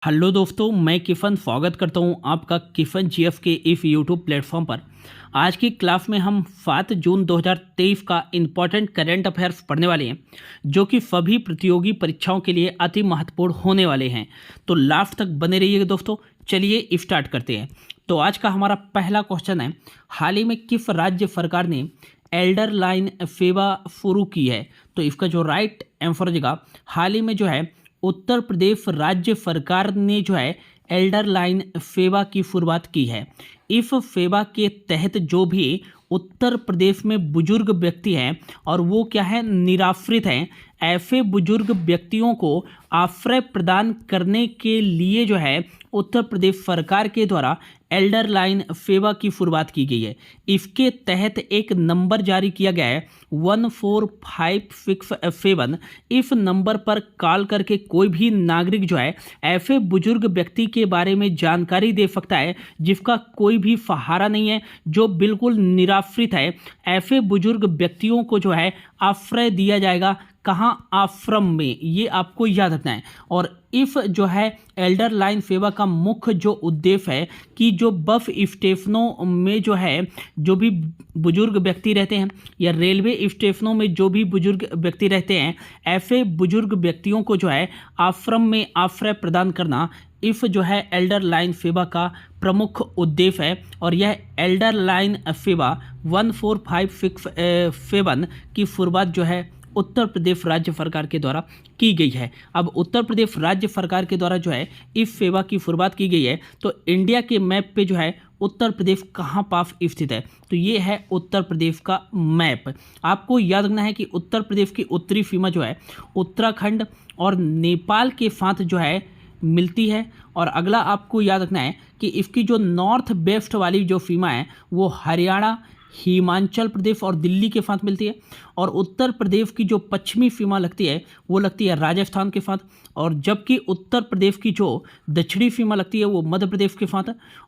Hello दोस्तों, मैं किफ़न स्वागत करता हूं आपका किफ़न जीएफ के इस यूट्यूब प्लेटफॉर्म पर। आज की क्लास में हम 7 जून 2023 का इम्पॉर्टेंट करंट अफेयर्स पढ़ने वाले हैं, जो कि सभी प्रतियोगी परीक्षाओं के लिए अति महत्वपूर्ण होने वाले हैं। तो लास्ट तक बने रहिएगा दोस्तों। चलिए स्टार्ट करते हैं। तो आज का हमारा पहला क्वेश्चन है, हाल ही में किस राज्य सरकार ने एल्डर लाइन सेवा शुरू की है? तो इसका जो राइट आंसर हो जाएगा, हाल ही में जो है उत्तर प्रदेश राज्य सरकार ने जो है एल्डर लाइन सेवा की शुरुआत की है। इस सेवा के तहत जो भी उत्तर प्रदेश में बुजुर्ग व्यक्ति हैं और वो क्या है, निराश्रित हैं, ऐसे बुजुर्ग व्यक्तियों को आश्रय प्रदान करने के लिए जो है उत्तर प्रदेश सरकार के द्वारा एल्डर लाइन सेवा की शुरुआत की गई है। इसके तहत एक नंबर जारी किया गया है 14567। इस नंबर पर कॉल करके कोई भी नागरिक जो है ऐसे बुजुर्ग व्यक्ति के बारे में जानकारी दे सकता है जिसका कोई भी सहारा नहीं है, जो बिल्कुल निराश्रित है। ऐसे बुजुर्ग व्यक्तियों को जो है आश्रय दिया जाएगा। कहाँ? आश्रम में। ये आपको याद रखना है। और इफ जो है एल्डर लाइन सेवा का मुख्य जो उद्देश्य है कि जो बस स्टेशनों में जो है जो भी बुजुर्ग व्यक्ति रहते हैं या रेलवे स्टेशनों में जो भी बुजुर्ग व्यक्ति रहते हैं, ऐसे बुजुर्ग व्यक्तियों को जो है आश्रम में आश्रय प्रदान करना इफ जो है एल्डर लाइन सेवा का प्रमुख उद्देश्य है। और यह एल्डर लाइन सेवा 14567 की शुरुआत जो है उत्तर प्रदेश राज्य सरकार के द्वारा की गई है। अब उत्तर प्रदेश राज्य सरकार के द्वारा जो है इस सेवा की शुरुआत की गई है, तो इंडिया के मैप पे जो है उत्तर प्रदेश कहाँ पास स्थित है? तो ये है उत्तर प्रदेश का मैप। आपको याद रखना है कि उत्तर प्रदेश की उत्तरी सीमा जो है उत्तराखंड और नेपाल के साथ जो है मिलती है। और अगला आपको याद रखना है कि इसकी जो नॉर्थ वेस्ट वाली जो सीमा है वो हरियाणा, हिमाचल प्रदेश और दिल्ली के साथ मिलती है। और उत्तर प्रदेश की जो पश्चिमी सीमा लगती है वो लगती है राजस्थान के साथ। और जबकि उत्तर प्रदेश की जो दक्षिणी सीमा लगती है वो मध्य प्रदेश के साथ।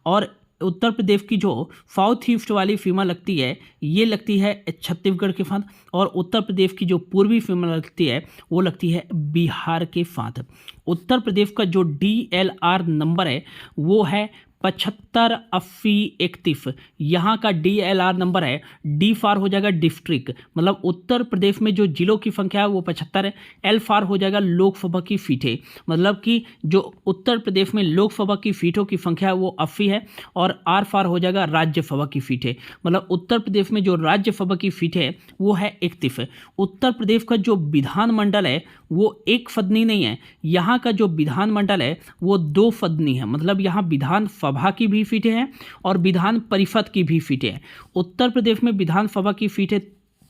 और उत्तर प्रदेश की जो साउथ ईस्ट वाली सीमा लगती है ये लगती है छत्तीसगढ़ के साथ। और उत्तर प्रदेश की जो पूर्वी सीमा लगती है वो लगती है बिहार के साथ। उत्तर प्रदेश का जो DLR नंबर है वो है 758031। यहाँ का DLR नंबर है, D फार हो जाएगा डिस्ट्रिक्ट, मतलब उत्तर प्रदेश में जो जिलों की संख्या है वो 75 है। L फार हो जाएगा लोकसभा की सीटें, मतलब कि जो उत्तर प्रदेश में लोकसभा की सीटों की संख्या है वो 80 है। और R फार हो जाएगा राज्यसभा की सीटें, मतलब उत्तर प्रदेश में जो राज्यसभा की सीटें है वो है 31 है। उत्तर प्रदेश का जो विधानमंडल है वो एक सदनी नहीं है, यहाँ का जो विधानमंडल है वो 2 सदनी है, मतलब यहाँ विधानसभा की भी सीटें हैं और विधान परिषद की भी सीटें हैं। उत्तर प्रदेश में विधानसभा की सीटें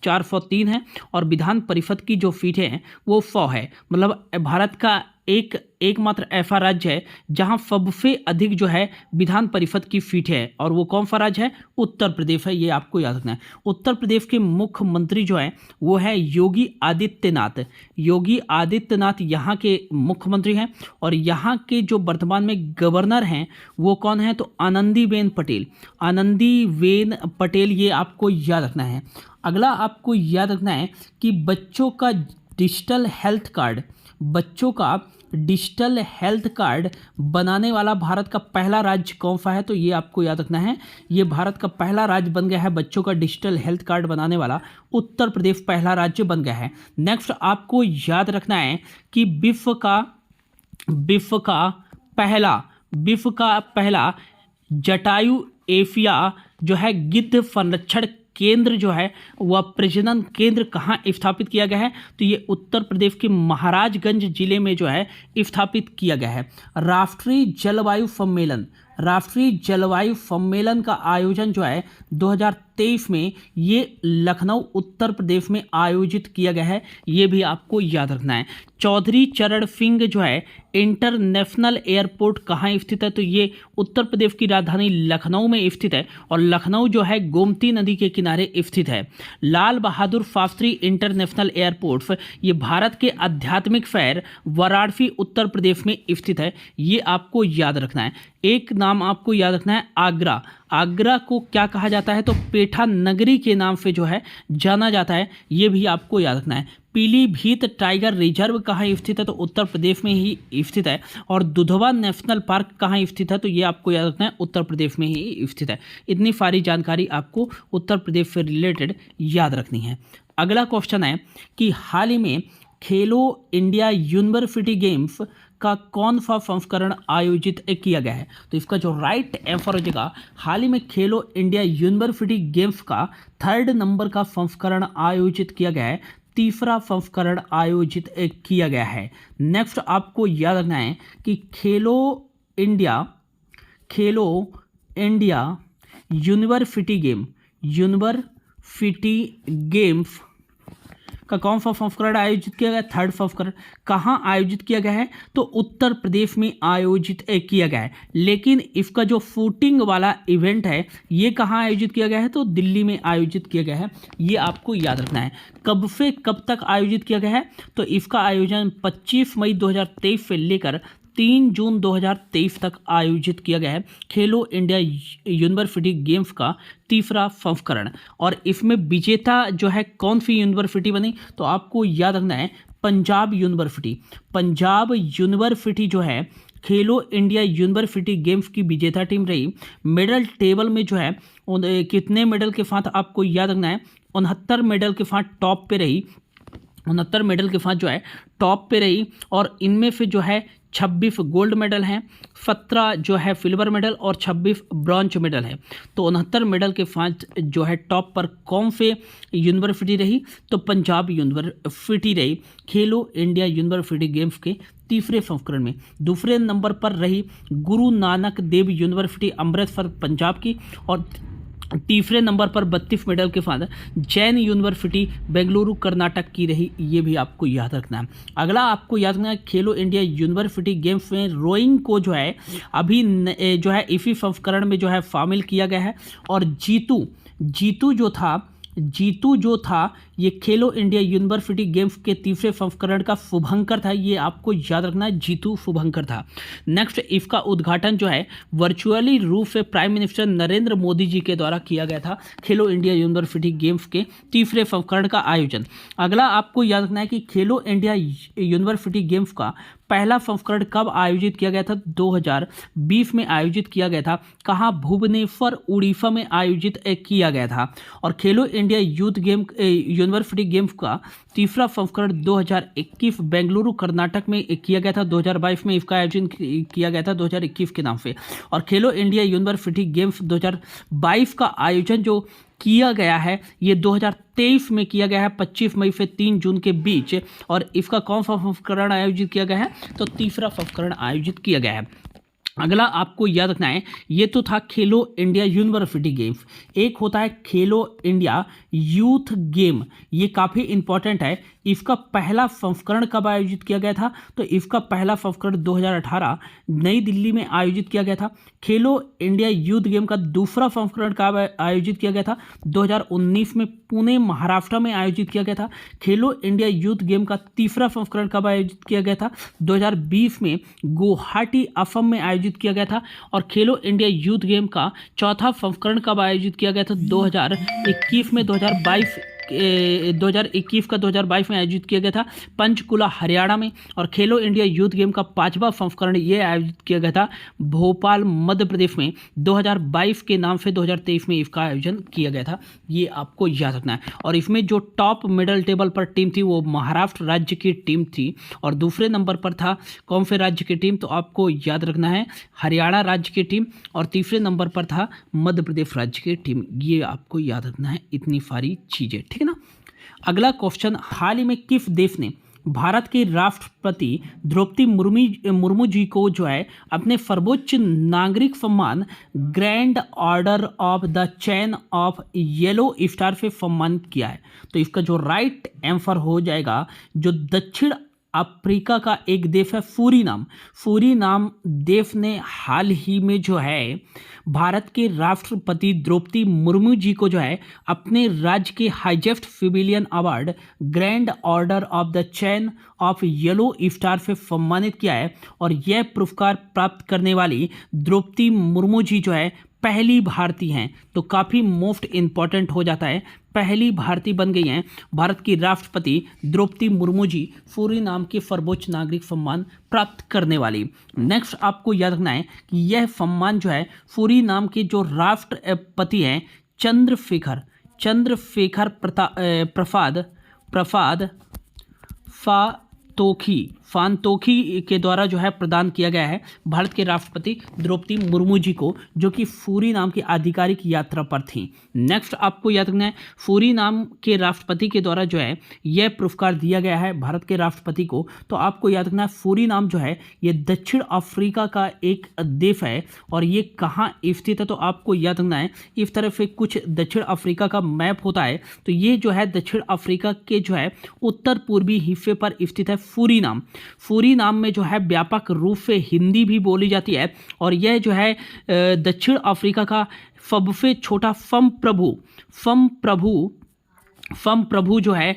403 है और विधान परिषद की जो सीटें हैं वो 100 है। मतलब भारत का एकमात्र ऐसा राज्य है जहां सबसे अधिक जो है विधान परिषद की सीटें है, और वो कौन सा राज्य है? उत्तर प्रदेश है। ये आपको याद रखना है। उत्तर प्रदेश के मुख्यमंत्री जो है वो है योगी आदित्यनाथ। योगी आदित्यनाथ यहाँ के मुख्यमंत्री हैं। और यहाँ के जो वर्तमान में गवर्नर हैं वो कौन है? तो आनंदीबेन पटेल। आनंदीबेन पटेल, ये आपको याद रखना है। अगला आपको याद रखना है कि बच्चों का डिजिटल हेल्थ कार्ड, बच्चों का डिजिटल हेल्थ कार्ड बनाने वाला भारत का पहला राज्य कौन सा है? तो ये आपको याद रखना है, ये भारत का पहला राज्य बन गया है बच्चों का डिजिटल हेल्थ कार्ड बनाने वाला। उत्तर प्रदेश पहला राज्य बन गया है। नेक्स्ट आपको याद रखना है कि विश्व का पहला जटायु एशिया जो है गिद्ध संरक्षण केंद्र जो है वह प्रजनन केंद्र कहाँ स्थापित किया गया है? तो ये उत्तर प्रदेश के महाराजगंज जिले में जो है स्थापित किया गया है। राष्ट्रीय जलवायु सम्मेलन का आयोजन जो है 2023 में ये लखनऊ उत्तर प्रदेश में आयोजित किया गया है। ये भी आपको याद रखना है। चौधरी चरण सिंह जो है इंटरनेशनल एयरपोर्ट कहाँ स्थित है? तो ये उत्तर प्रदेश की राजधानी लखनऊ में स्थित है। और लखनऊ जो है गोमती नदी के किनारे स्थित है। लाल बहादुर शास्त्री इंटरनेशनल एयरपोर्ट ये भारत के आध्यात्मिक शहर वाराणसी उत्तर प्रदेश में स्थित है। ये आपको याद रखना है। एक नाम आपको याद रखना है, आगरा। आगरा को क्या कहा जाता है? तो पेठा नगरी के नाम से जो है जाना जाता है। ये भी आपको याद रखना है। पीलीभीत टाइगर रिजर्व कहाँ स्थित है, तो उत्तर प्रदेश में ही स्थित है। और दुधवा नेशनल पार्क कहाँ स्थित है, तो ये आपको याद रखना है, उत्तर प्रदेश में ही स्थित है। इतनी सारी जानकारी आपको उत्तर प्रदेश से रिलेटेड याद रखनी है। अगला क्वेश्चन है कि हाल ही में खेलो इंडिया यूनिवर्सिटी गेम्स का कौन सा संस्करण आयोजित किया गया है, तो इसका जो राइट आंसर हो जाएगा, हाल ही में खेलो इंडिया यूनिवर्सिटी गेम्स का 3rd नंबर का संस्करण आयोजित किया गया है, तीसरा संस्करण आयोजित किया गया है। नेक्स्ट आपको याद रखना है कि खेलो इंडिया यूनिवर्सिटी गेम्स का कौन सा संस्करण आयोजित किया गया, 3rd संस्करण। कहाँ आयोजित किया गया है, तो उत्तर प्रदेश में आयोजित किया गया है। लेकिन इसका जो शूटिंग वाला इवेंट है ये कहाँ आयोजित किया गया है, तो दिल्ली में आयोजित किया गया है। ये आपको याद रखना है। कब से कब तक आयोजित किया गया है, तो इसका आयोजन 25 मई 2023 से लेकर 3 जून 2023 तक आयोजित किया गया है। खेलो इंडिया यूनिवर्सिटी गेम्स का तीसरा संस्करण। और इसमें विजेता जो है कौन सी यूनिवर्सिटी बनी, तो आपको याद रखना है पंजाब यूनिवर्सिटी जो है खेलो इंडिया यूनिवर्सिटी गेम्स की विजेता टीम रही। मेडल टेबल में जो है कितने मेडल के साथ आपको याद रखना है, 69 मेडल के साथ टॉप पे रही। 69 मेडल के साथ जो है टॉप पे रही। और इनमें से जो है 26 गोल्ड मेडल हैं, 17 जो है सिल्वर मेडल और 26 ब्रॉन्ज मेडल है। तो 69 मेडल के साथ जो है टॉप पर कौन से यूनिवर्सिटी रही, तो पंजाब यूनिवर्सिटी रही खेलो इंडिया यूनिवर्सिटी गेम्स के तीसरे संस्करण में। दूसरे नंबर पर रही गुरु नानक देव यूनिवर्सिटी अमृतसर पंजाब की। और तीसरे नंबर पर 32 मेडल के साथ जैन यूनिवर्सिटी बेंगलुरु कर्नाटक की रही। ये भी आपको याद रखना है। अगला आपको याद रखना है खेलो इंडिया यूनिवर्सिटी गेम्स में रोइंग को जो है अभी जो है इसी संस्करण में जो है शामिल किया गया है। और जीतू जो था ये खेलो इंडिया यूनिवर्सिटी गेम्स के तीसरे संस्करण का शुभंकर था। ये आपको याद रखना है, जीतू शुभंकर था। नेक्स्ट इसका उद्घाटन जो है वर्चुअली रूप से प्राइम मिनिस्टर नरेंद्र मोदी जी के द्वारा किया गया था। खेलो इंडिया यूनिवर्सिटी गेम्स के तीसरे संस्करण का आयोजन। अगला आपको याद रखना है कि खेलो इंडिया यूनिवर्सिटी गेम्स का पहला संस्करण कब आयोजित किया गया था, 2020 में आयोजित किया गया था। कहाँ, भुवनेश्वर उड़ीसा में आयोजित किया गया था। और खेलो इंडिया यूनिवर्सिटी गेम्स का तीसरा संस्करण 2021 बेंगलुरु कर्नाटक में किया गया था। 2022 में इसका आयोजन किया गया था 2021 के नाम से। और खेलो इंडिया यूनिवर्सिटी गेम्स 2022 का आयोजन जो किया गया है ये 2023 में किया गया है, 25 मई से 3 जून के बीच। और इसका कौन सा संस्करण आयोजित किया गया है, तो तीसरा संस्करण आयोजित किया गया है। अगला आपको याद रखना है, ये तो था खेलो इंडिया यूनिवर्सिटी गेम्स। एक होता है खेलो इंडिया यूथ गेम, ये काफ़ी इंपॉर्टेंट है। इसका पहला संस्करण कब आयोजित किया गया था, तो इसका पहला संस्करण 2018 नई दिल्ली में आयोजित किया गया था। खेलो इंडिया यूथ गेम का दूसरा संस्करण कब आयोजित किया गया था, 2019 में पुणे महाराष्ट्र में आयोजित किया गया था। खेलो इंडिया यूथ गेम का तीसरा संस्करण कब आयोजित किया गया था, 2020 में गुवाहाटी असम में आयोजित किया गया था। और खेलो इंडिया यूथ गेम का चौथा संस्करण कब आयोजित किया गया था, 2021 में 2021 का 2022 में आयोजित किया गया था पंचकुला हरियाणा में। और खेलो इंडिया यूथ गेम का 5वां संस्करण ये आयोजित किया गया था भोपाल मध्य प्रदेश में 2022 के नाम से 2023 में इसका आयोजन किया गया था। ये आपको याद रखना है। और इसमें जो टॉप मेडल टेबल पर टीम थी वो महाराष्ट्र राज्य की टीम थी। और दूसरे नंबर पर था कौन से राज्य की टीम, तो आपको याद रखना है हरियाणा राज्य की टीम। और तीसरे नंबर पर था मध्य प्रदेश राज्य की टीम। ये आपको याद रखना है, इतनी सारी चीज़ें, ठीक है ना। अगला क्वेश्चन, हाल ही में किस देश ने भारत के राष्ट्रपति द्रौपदी मुर्मू जी को जो है अपने सर्वोच्च नागरिक सम्मान grand order of the chain of yellow star से सम्मानित किया है, तो इसका जो राइट आंसर हो जाएगा, जो दक्षिण अफ्रीका का एक देश है सूरीनाम देश ने हाल ही में जो है भारत के राष्ट्रपति द्रौपदी मुर्मू जी को जो है अपने राज्य के highest civilian award grand order of the chain of yellow star से सम्मानित किया है। और यह पुरस्कार प्राप्त करने वाली द्रौपदी मुर्मू जी जो है पहली भारतीय हैं, तो काफ़ी मोस्ट इम्पॉर्टेंट हो जाता है, पहली भारतीय बन गई हैं भारत की राष्ट्रपति द्रौपदी मुर्मू जी, सूरी नाम के सर्वोच्च नागरिक सम्मान प्राप्त करने वाली। नेक्स्ट आपको याद रखना है कि यह सम्मान जो है सूरी नाम के जो राष्ट्रपति हैं चंद्रशेखर प्रसाद फांतोखी के द्वारा जो है प्रदान किया गया है भारत के राष्ट्रपति द्रौपदी मुर्मू जी को, जो कि सूरी नाम की आधिकारिक यात्रा पर थी। नेक्स्ट आपको याद रखना है सूरी नाम के राष्ट्रपति के द्वारा जो है यह पुरस्कार दिया गया है भारत के राष्ट्रपति को। तो आपको याद रखना है सूरी नाम जो है ये दक्षिण अफ्रीका का एक देश है और ये कहाँ स्थित है, तो आपको याद रखना है इस तरह से कुछ दक्षिण अफ्रीका का मैप होता है, तो ये जो है दक्षिण अफ्रीका के जो है उत्तर पूर्वी हिस्से पर स्थित है सूरीनाम। सूरीनाम में जो है व्यापक रूप से हिंदी भी बोली जाती है और यह जो है दक्षिण अफ्रीका का सबसे छोटा संप्रभु जो है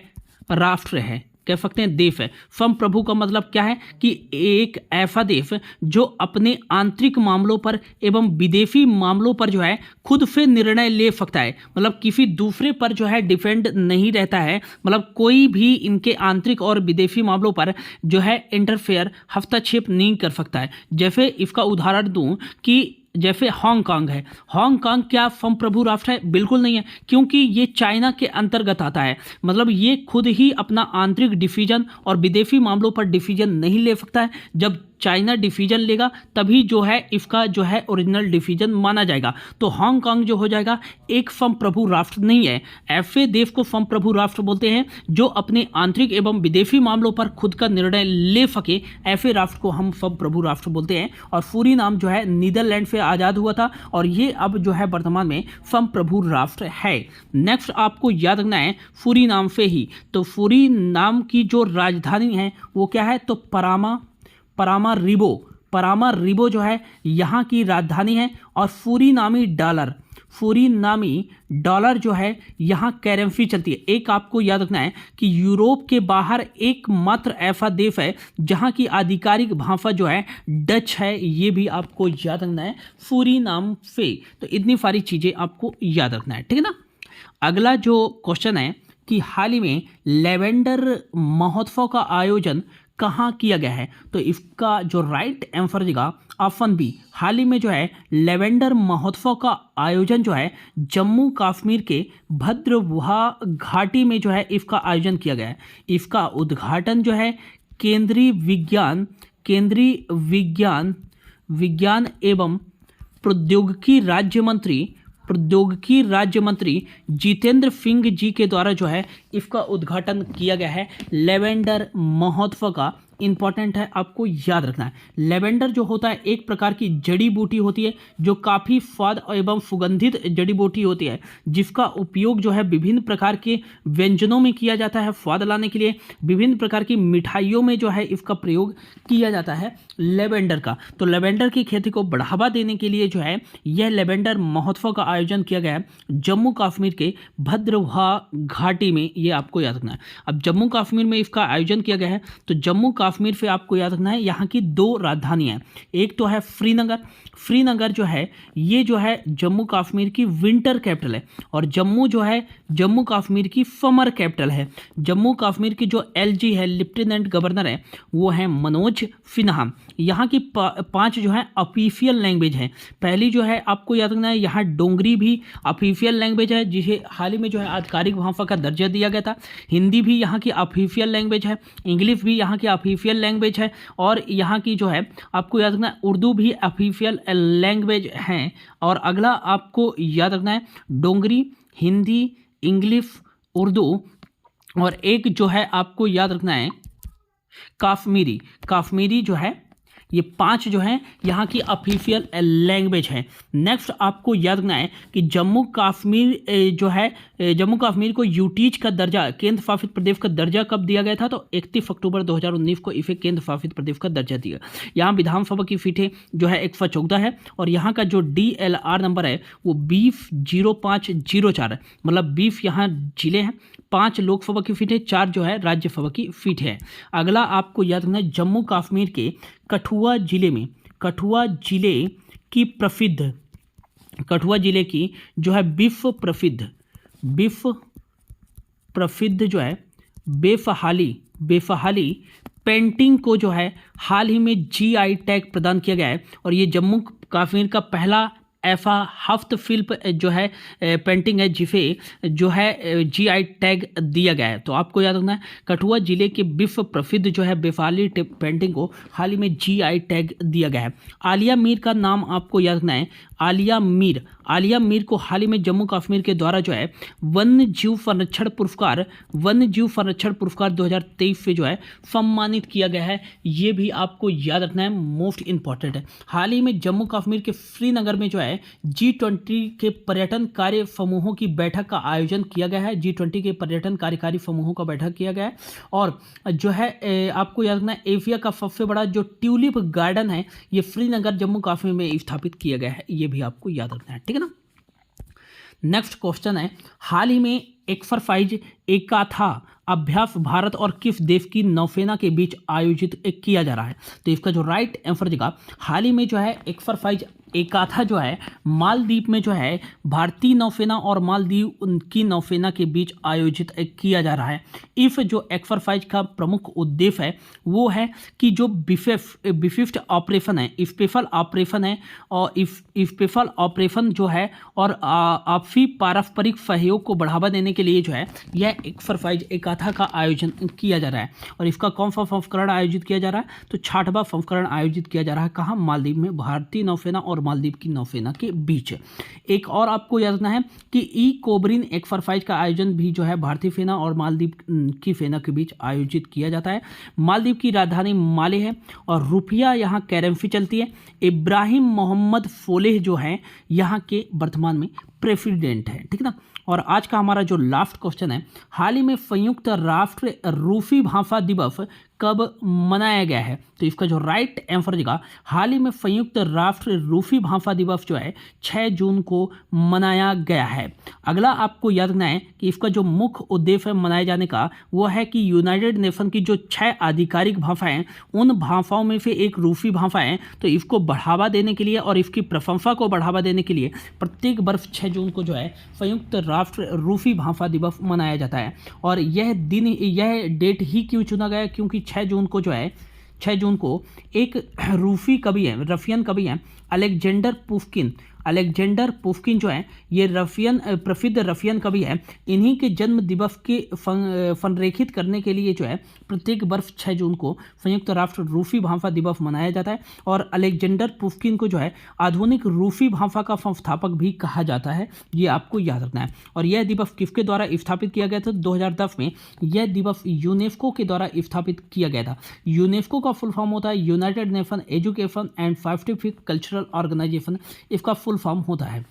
राष्ट्र है, कह सकते हैं देश है। संप्रभु का मतलब क्या है कि एक ऐसा देश जो अपने आंतरिक मामलों पर एवं विदेशी मामलों पर जो है खुद से निर्णय ले सकता है, मतलब किसी दूसरे पर जो है डिपेंड नहीं रहता है, मतलब कोई भी इनके आंतरिक और विदेशी मामलों पर जो है इंटरफेयर हस्तक्षेप नहीं कर सकता है। जैसे इसका उदाहरण दूं कि जैसे हांगकांग है, हांगकांग क्या संप्रभु राष्ट्र है? बिल्कुल नहीं है, क्योंकि ये चाइना के अंतर्गत आता है, मतलब ये खुद ही अपना आंतरिक डिसीजन और विदेशी मामलों पर डिसीजन नहीं ले सकता है। जब चाइना डिसीजन लेगा तभी जो है इसका जो है ओरिजिनल डिसीजन माना जाएगा। तो हांगकांग जो हो जाएगा एक संप्रभु राष्ट्र नहीं है। ऐसे देश को संप्रभु राष्ट्र बोलते हैं जो अपने आंतरिक एवं विदेशी मामलों पर खुद का निर्णय ले सके, ऐसे राष्ट्र को हम संप्रभु राष्ट्र बोलते हैं। और सूरीनाम जो है नीदरलैंड से आज़ाद हुआ था और ये अब जो है वर्तमान में संप्रभु राष्ट्र है। नेक्स्ट आपको याद रखना है सूरीनाम से ही, तो सूरीनाम की जो राजधानी है वो क्या है, तो परामारिबो जो है यहाँ की राजधानी है। और सूरीनामी डॉलर जो है यहाँ करेंसी चलती है। एक आपको याद रखना है कि यूरोप के बाहर एकमात्र ऐसा देश है जहाँ की आधिकारिक भाषा जो है डच है, ये भी आपको याद रखना है सूरीनाम से। तो इतनी सारी चीज़ें आपको याद रखना है, ठीक है ना। अगला जो क्वेश्चन है कि हाल ही में लेवेंडर महोत्सव का आयोजन कहाँ किया गया है, तो इसका जो राइट आंसर रहेगा ऑप्शन बी। हाल ही में जो है लेवेंडर महोत्सव का आयोजन जो है जम्मू कश्मीर के भद्रवाह घाटी में जो है इसका आयोजन किया गया है। इसका उद्घाटन जो है केंद्रीय विज्ञान एवं प्रौद्योगिकी राज्य मंत्री जितेंद्र सिंह जी के द्वारा जो है इसका उद्घाटन किया गया है। लेवेंडर महोत्सव का इंपॉर्टेंट है, आपको याद रखना है। लेवेंडर जो होता है एक प्रकार की जड़ी बूटी होती है जो काफ़ी स्वाद एवं सुगंधित जड़ी बूटी होती है, जिसका उपयोग जो है विभिन्न प्रकार के व्यंजनों में किया जाता है स्वाद लाने के लिए। विभिन्न प्रकार की मिठाइयों में जो है इसका प्रयोग किया जाता है लेवेंडर का। तो लेवेंडर की खेती को बढ़ावा देने के लिए जो है यह लेवेंडर महोत्सव का आयोजन किया गया है जम्मू कश्मीर के भद्रवाह घाटी में, ये आपको याद रखना है। अब जम्मू कश्मीर में इसका आयोजन किया गया है, तो जम्मू कश्मीर से आपको याद रखना है यहाँ की दो राजधानियाँ, एक तो है श्रीनगर जो है ये जो है जम्मू कश्मीर की विंटर कैपिटल है और जम्मू कश्मीर की समर कैपिटल है। जम्मू कश्मीर की जो एलजी है लेफ्टिनेंट गवर्नर है वो है मनोज सिन्हा। यहाँ की 5 जो है ऑफिशियल लैंग्वेज है। पहली जो है आपको याद रखना है यहाँ डोंगरी भी ऑफिशियल लैंग्वेज है जिसे हाल ही में जो है आधिकारिक भाषा का दर्जा दिया गया था। हिंदी भी यहाँ की ऑफिशियल लैंग्वेज है, इंग्लिश भी यहाँ की ऑफिशियल लैंग्वेज है और यहाँ की जो है आपको याद रखना है उर्दू भी ऑफिशियल लैंग्वेज हैं। और अगला आपको याद रखना है डोंगरी, हिंदी, इंग्लिश, उर्दू और एक जो है आपको याद रखना है कश्मीरी जो है, ये 5 जो हैं यहाँ की ऑफिशियल लैंग्वेज है। नेक्स्ट आपको याद रखना है कि जम्मू कश्मीर को यूटीज का दर्जा, केंद्र शासित प्रदेश का दर्जा कब दिया गया था, तो 31 अक्टूबर 2019 को इसे केंद्र शासित प्रदेश का दर्जा दिया। यहाँ विधानसभा की सीटें जो है 114 है और यहाँ का जो DLR नंबर है वो 20,0504 है, मतलब 20 यहाँ जिले हैं, 5 लोकसभा की सीटें, 4 जो है राज्यसभा की सीट है। अगला आपको याद रखना है जम्मू कश्मीर के कठुआ जिले की कठुआ जिले की जो है विश्व प्रसिद्ध जो है बेफहाली पेंटिंग को जो है हाल ही में जीआई टैग प्रदान किया गया है, और ये जम्मू कश्मीर का पहला ऐसा हफ्त फिल्म जो है पेंटिंग है जिसे जो है जीआई टैग दिया गया है। तो आपको याद रखना है कठुआ जिले के विश्व प्रसिद्ध जो है बेफाली पेंटिंग को हाल ही में जीआई टैग दिया गया है। आलिया मीर का नाम आपको याद रखना है, आलिया मीर को हाल ही में जम्मू कश्मीर के द्वारा जो है वन्य जीव संरक्षण पुरस्कार 2023 से जो है सम्मानित किया गया है। ये भी आपको याद रखना है, मोस्ट इंपॉर्टेंट है। हाल ही में जम्मू कश्मीर के श्रीनगर में जो है G20 के पर्यटन कार्य समूहों की बैठक का आयोजन किया गया है। G20 के पर्यटन कार्यकारी समूहों का बैठक किया गया है, और जो है आपको याद रखना है एशिया का सबसे बड़ा जो ट्यूलिप गार्डन है ये श्रीनगर जम्मू कश्मीर में स्थापित किया गया है। ये भी आपको याद रखना है, ठीक है ना। नेक्स्ट क्वेश्चन है, हाल ही में एक्सरसाइज एकाथा अभ्यास भारत और किस देश की नौसेना के बीच आयोजित किया जा रहा है? तो इसका जो राइट आंसर देगा, हाल ही में जो है एक्सरसाइज एकाथा जो है मालदीव में जो है भारतीय नौसेना और मालदीव उनकी नौसेना के बीच आयोजित किया जा रहा है। इस जो एक्सरसाइज का प्रमुख उद्देश्य है वो है कि जो विशिष्ट ऑपरेशन है, स्पेशल ऑपरेशन है, और स्पेशल ऑपरेशन जो है और आपसी पारस्परिक सहयोग को बढ़ावा देने के लिए जो है यह एक्सरसाइज एकाथा का आयोजन किया जा रहा है। और इसका कौन सा संस्करण आयोजित किया जा रहा है? तो 6वां संस्करण आयोजित किया जा रहा है। कहाँ? मालदीव में, भारतीय नौसेना और मालदीव की नौसेना के बीच। एक और आपको याद रखना है कि कोबरिन एक्सरसाइज का आयोजन भी जो है भारतीय सेना और मालदीव की सेना के बीच आयोजित किया जाता है। मालदीव की राजधानी माले है और रुपया यहाँ करेंसी चलती है। इब्राहिम मोहम्मद सोलेह जो है यहाँ के वर्तमान में प्रेसिडेंट है, ठीक है ना। और आज का हमारा जो लास्ट क्वेश्चन है, हाल ही में संयुक्त राष्ट्र रूसी भाषा दिवस कब मनाया गया है? तो इसका जो राइट आंसर देगा, हाल ही में संयुक्त राष्ट्र रूसी भाषा दिवस जो है 6 जून को मनाया गया है। अगला आपको याद रखना है कि इसका जो मुख्य उद्देश्य है मनाए जाने का वो है कि यूनाइटेड नेशन की जो 6 आधिकारिक भाषाएं, उन भाषाओं में से एक रूसी भाषा है। तो इसको बढ़ावा देने के लिए और इसकी प्रशंसा को बढ़ावा देने के लिए प्रत्येक वर्ष 6 जून को जो है संयुक्त राष्ट्र रूसी भाषा दिवस मनाया जाता है। और यह डेट ही क्यों चुना गया? क्योंकि 6 जून को जो है 6 जून को एक रूसी कवि है, रशियन कवि हैं अलेक्जेंडर पुश्किन जो है ये प्रसिद्ध रशियन कवि है। इन्हीं के जन्म दिवस के संरेखित करने के लिए जो है प्रत्येक वर्ष 6 जून को संयुक्त राष्ट्र रूसी भाषा दिवस मनाया जाता है। और अलेक्जेंडर पुश्किन को जो है आधुनिक रूसी भाषा का संस्थापक भी कहा जाता है, ये आपको याद रखना है। और यह दिवस किसके द्वारा स्थापित किया गया था? 2010 में यह दिवस यूनेस्को के द्वारा स्थापित किया गया था। यूनेस्को का फुल फॉर्म होता है United Nation Education and Scientific Cultural Organization, इसका फुल फॉर्म होता है।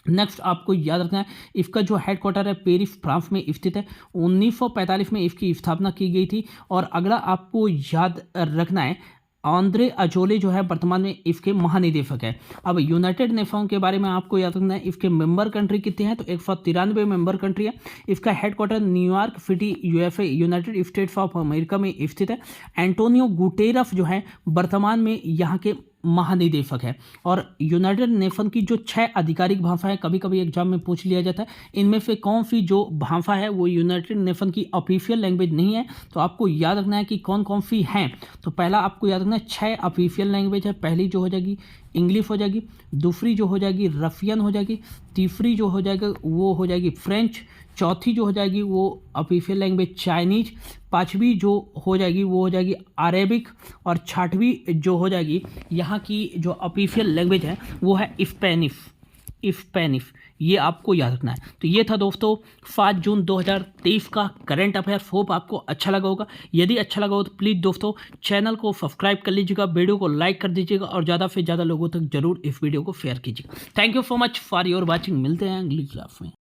नेक्स्ट आपको याद रखना है इसका जो हेडक्वार्टर है पेरिस फ्रांस में स्थित है। 1945 में इसकी स्थापना की गई थी। और अगला आपको याद रखना है आंद्रे अजोले जो है वर्तमान में इसके महानिदेशक है। अब यूनाइटेड नेशन के बारे में आपको याद रखना है इसके मेंबर कंट्री कितने हैं? तो 193 मेंबर कंट्री है। इसका headquarter New York city USA United states of America में स्थित है। एंटोनियो गुटेरस जो है वर्तमान में यहाँ के महानिदेशक है। और यूनाइटेड नेशन की जो 6 आधिकारिक भाषा है, कभी कभी एग्जाम में पूछ लिया जाता है, इनमें से कौन सी जो भाषा है वो यूनाइटेड नेशन की ऑफिशियल लैंग्वेज नहीं है। तो आपको याद रखना है कि कौन कौन सी हैं। तो पहला आपको याद रखना है 6 ऑफिशियल लैंग्वेज है। पहली जो हो जाएगी इंग्लिश हो जाएगी, दूसरी जो हो जाएगी रशियन हो जाएगी, तीसरी जो हो जाएगी वो हो जाएगी फ्रेंच, चौथी जो हो जाएगी वो ऑफिशियल लैंग्वेज चाइनीज, पांचवी जो हो जाएगी वो हो जाएगी अरेबिक, और छठवीं जो हो जाएगी यहाँ की जो ऑफिशियल लैंग्वेज है वो है स्पेनिश। ये आपको याद रखना है। तो ये था दोस्तों 5 जून 2023 का करंट अफेयर्स। होप आपको अच्छा लगा होगा। यदि अच्छा लगा हो तो प्लीज़ दोस्तों चैनल को सब्सक्राइब कर लीजिएगा, वीडियो को लाइक कर दीजिएगा और ज़्यादा से ज़्यादा लोगों तक जरूर इस वीडियो को शेयर कीजिएगा। Thank you so much for your watching. मिलते हैं अगली क्लास में।